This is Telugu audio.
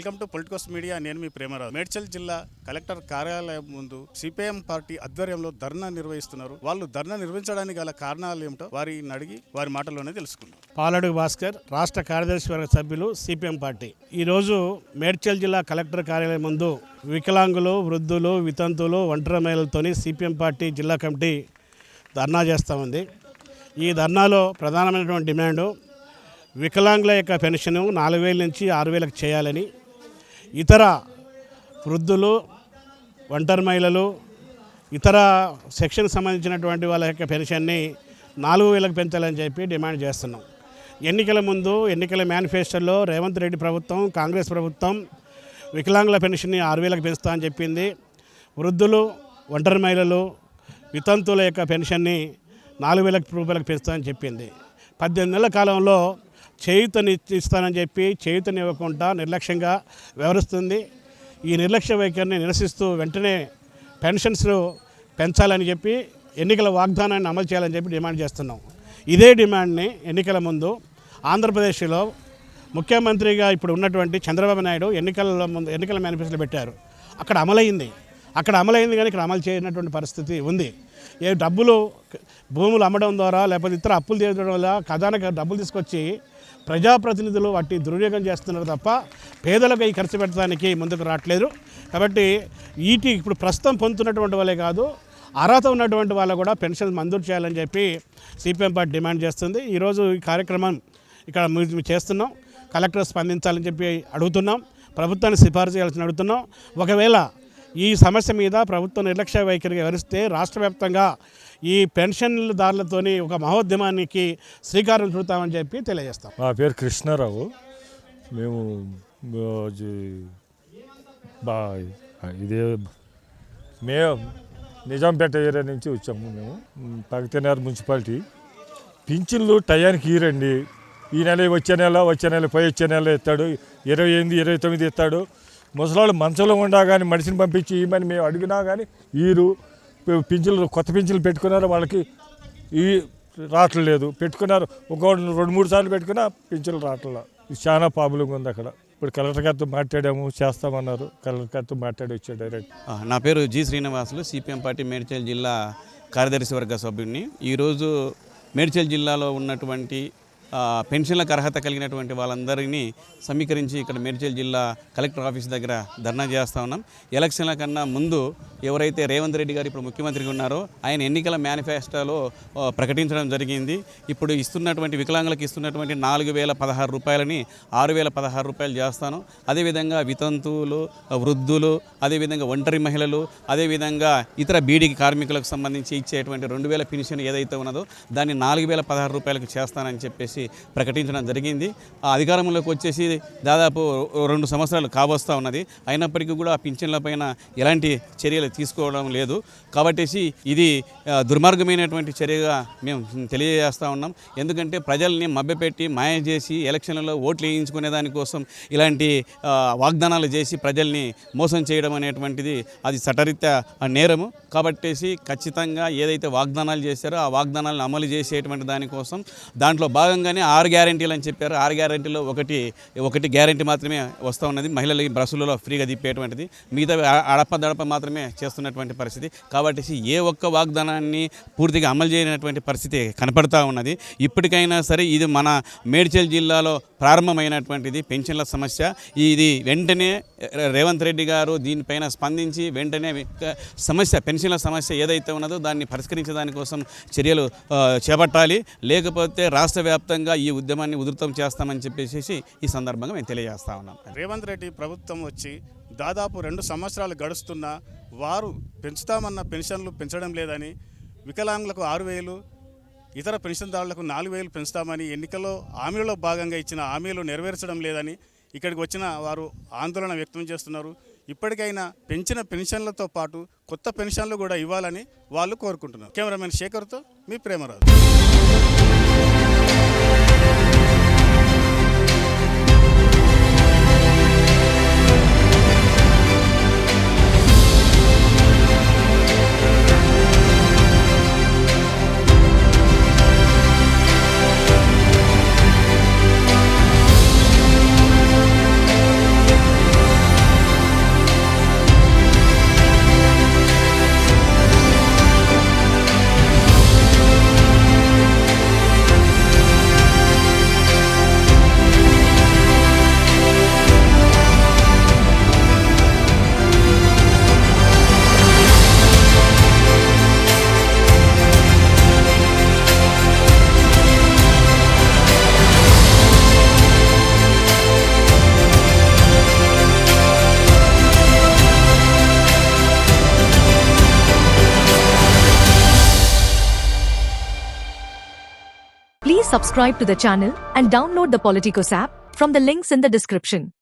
Welcome to Politicos media. నేను మీ ప్రేమరాజు. మేడ్చల్ జిల్లా కలెక్టర్ కార్యాలయం ముందు సిపిఎం పార్టీ ఆధ్వర్యంలో ధర్నా నిర్వహిస్తున్నారు. వాళ్ళు ధర్నా నిర్వహించడానికి గల కారణాలు ఏమిటో వారిని అడిగి వారి మాటల్లోనే తెలుసుకుందాం. పాలడుగు భాస్కర్, రాష్ట్ర కార్యదర్శి వర్గ సభ్యులు, సిపిఎం పార్టీ. ఈరోజు మేడ్చల్ జిల్లా కలెక్టర్ కార్యాలయం ముందు వికలాంగులు, వృద్ధులు, వితంతువులు, ఒంటరి మహిళలతోని సిపిఎం పార్టీ జిల్లా కమిటీ ధర్నా చేస్తూ ఉంది. ఈ ధర్నాలో ప్రధానమైనటువంటి డిమాండు వికలాంగుల యొక్క పెన్షన్ 4,000 నుంచి 6,000 చేయాలని, ఇతర వృద్ధులు, ఒంటరి మహిళలు, ఇతర సెక్షన్కి సంబంధించినటువంటి వాళ్ళ యొక్క పెన్షన్ని 4,000 పెంచాలని చెప్పి డిమాండ్ చేస్తున్నాం. ఎన్నికల ముందు ఎన్నికల మేనిఫెస్టోలో రేవంత్ రెడ్డి ప్రభుత్వం, కాంగ్రెస్ ప్రభుత్వం వికలాంగుల పెన్షన్ని 6,000 పెంచుతా అని చెప్పింది. వృద్ధులు, ఒంటరి మహిళలు, వితంతువుల యొక్క పెన్షన్ని 4,000 రూపాయలకు పెంచుతామని చెప్పింది. 18 నెలల కాలంలో చేయూతనిస్తానని చెప్పి చేయూతనివ్వకుండా నిర్లక్ష్యంగా వ్యవహరిస్తుంది. ఈ నిర్లక్ష్య వైఖరిని నిరసిస్తూ వెంటనే పెన్షన్స్ పెంచాలని చెప్పి ఎన్నికల వాగ్దానాన్ని అమలు చేయాలని చెప్పి డిమాండ్ చేస్తున్నాం. ఇదే డిమాండ్ని ఎన్నికల ముందు ఆంధ్రప్రదేశ్లో ముఖ్యమంత్రిగా ఇప్పుడు ఉన్నటువంటి చంద్రబాబు నాయుడు ఎన్నికల మేనిఫెస్టోలో పెట్టారు. అక్కడ అమలైంది కానీ ఇక్కడ అమలు చేయనటువంటి పరిస్థితి ఉంది. డబ్బులు భూములు అమ్మడం ద్వారా లేకపోతే ఇతర అప్పులు తీర్చడం వల్ల ఖజానాకి డబ్బులు తీసుకొచ్చి ప్రజాప్రతినిధులు వాటి దుర్వినియోగం చేస్తున్నారు తప్ప పేదలకు ఈ ఖర్చు పెట్టడానికి ముందుకు రావట్లేదు. కాబట్టి ఇప్పుడు ప్రస్తుతం పొందుతున్నటువంటి వాళ్ళే కాదు, అర్హత ఉన్నటువంటి వాళ్ళు కూడా పెన్షన్ మంజూరు చేయాలని చెప్పి సిపిఎం పార్టీ డిమాండ్ చేస్తుంది. ఈరోజు ఈ కార్యక్రమం ఇక్కడ మేము చేస్తున్నాం. కలెక్టర్ స్పందించాలని చెప్పి అడుగుతున్నాం. ప్రభుత్వాన్ని సిఫారసు చేయాల్సిన అడుగుతున్నాం. ఒకవేళ ఈ సమస్య మీద ప్రభుత్వం నిర్లక్ష్య వైఖరిగా వ్యవహరిస్తే రాష్ట్ర వ్యాప్తంగా ఈ పెన్షన్దారులతోని ఒక మహోద్యమానికి శ్రీకారం చుడతామని చెప్పి తెలియజేస్తాం. మా పేరు కృష్ణారావు. మేము నిజాంపేట ఏరియా నుంచి వచ్చాము. మేము పగతినగర్ మున్సిపాలిటీ. పింఛన్లు టయానికి ఇరండి. ఈ నెల వచ్చే నెల పై వచ్చే నెల ఇస్తాడు, 28, 29 ఇస్తాడు. ముసలాళ్ళు మంచంలో ఉండా కానీ మనిషిని పంపించి ఇవ్వమని మేము అడిగినా కానీ పింఛన్లు కొత్త పింఛన్లు పెట్టుకున్నారు, వాళ్ళకి ఈ రావట్లేదు. పెట్టుకున్నారు, ఒక 2-3 సార్లు పెట్టుకున్నా పింఛన్లు రావట్లేదు. చాలా ప్రాబ్లంగా ఉంది అక్కడ. ఇప్పుడు కలెక్టర్ గారితో మాట్లాడాము, చేస్తామన్నారు. కలెక్టర్ గారితో మాట్లాడి వచ్చాడు డైరెక్ట్. నా పేరు G Srinivasulu, CPM party Medchal జిల్లా కార్యదర్శి వర్గ సభ్యుడిని. ఈరోజు మేడ్చల్ జిల్లాలో ఉన్నటువంటి పెన్షన్లకు అర్హత కలిగినటువంటి వాళ్ళందరినీ సమీకరించి ఇక్కడ మేడ్చల్ జిల్లా కలెక్టర్ ఆఫీస్ దగ్గర ధర్నా చేస్తూ ఉన్నాం. ఎలక్షన్ల కన్నా ముందు ఎవరైతే రేవంత్ రెడ్డి గారు ఇప్పుడు ముఖ్యమంత్రిగా ఉన్నారో ఆయన ఎన్నికల మేనిఫెస్టోలో ప్రకటించడం జరిగింది. ఇప్పుడు ఇస్తున్నటువంటి వికలాంగులకు ఇస్తున్నటువంటి 4,016 రూపాయలని 6,016 రూపాయలు చేస్తాను. అదేవిధంగా వితంతువులు, వృద్ధులు, అదేవిధంగా ఒంటరి మహిళలు, అదేవిధంగా ఇతర బీడీ కార్మికులకు సంబంధించి ఇచ్చేటువంటి 2,000 పెన్షన్ ఏదైతే ఉన్నదో దాన్ని 4,016 రూపాయలకు చేస్తానని చెప్పేసి ప్రకటించడం జరిగింది. అధికారంలోకి వచ్చేసి దాదాపు 2 సంవత్సరాలు కావస్తూ ఉన్నది. అయినప్పటికీ కూడా ఆ పింఛన్లపైన ఎలాంటి చర్యలు తీసుకోవడం లేదు. కాబట్టి ఇది దుర్మార్గమైనటువంటి చర్యగా మేము తెలియజేస్తూ ఉన్నాం. ఎందుకంటే ప్రజల్ని మభ్యపెట్టి మాయ చేసి ఎలక్షన్లలో ఓట్లు వేయించుకునే దానికోసం ఇలాంటి వాగ్దానాలు చేసి ప్రజల్ని మోసం చేయడం అనేటువంటిది అది చట్టరీత్యా నేరము. కాబట్టి ఖచ్చితంగా ఏదైతే వాగ్దానాలు చేశారో ఆ వాగ్దానాలను అమలు చేసేటువంటి దానికోసం దాంట్లో భాగంగానే 6 గ్యారెంటీలు అని చెప్పారు. 6 గ్యారెంటీలో ఒకటి గ్యారెంటీ మాత్రమే వస్తూ ఉన్నది, మహిళలకి బస్సులలో ఫ్రీగా తిప్పేటువంటిది. మిగతా అడప మాత్రమే చేస్తున్నటువంటి పరిస్థితి. కాబట్టి ఏ ఒక్క వాగ్దానాన్ని పూర్తిగా అమలు చేయనటువంటి పరిస్థితి కనపడతా ఉన్నది. ఇప్పటికైనా సరే ఇది మన మేడ్చల్ జిల్లాలో ప్రారంభమైనటువంటిది పెన్షన్ల సమస్య. ఇది వెంటనే రేవంత్ రెడ్డి గారు దీనిపైన స్పందించి వెంటనే పెన్షన్ల సమస్య ఏదైతే ఉన్నదో దాన్ని పరిష్కరించే దానికోసం చర్యలు చేపట్టాలి. లేకపోతే రాష్ట్ర వ్యాప్తంగా ఈ ఉద్యమాన్ని ఉధృతం చేస్తామని చెప్పేసి ఈ సందర్భంగా మేము తెలియజేస్తా ఉన్నాం. రేవంత్ రెడ్డి ప్రభుత్వం వచ్చి దాదాపు 2 సంవత్సరాలు గడుస్తున్నా వారు పెంచుతామన్న పెన్షన్లు పెంచడం లేదని, వికలాంగులకు 6,000, ఇతర పెన్షన్దారులకు 4,000 పెంచుతామని ఎన్నికల్లో హామీలలో భాగంగా ఇచ్చిన హామీలు నెరవేర్చడం లేదని ఇక్కడికి వచ్చిన వారు ఆందోళన వ్యక్తం చేస్తున్నారు. ఇప్పటికైనా పెంచిన పెన్షన్లతో పాటు కొత్త పెన్షన్లు కూడా ఇవ్వాలని వాళ్ళు కోరుకుంటున్నారు. కెమెరామెన్ శేఖర్తో మీ Premaraju. subscribe to the channel and download the Politicos app from the links in the description.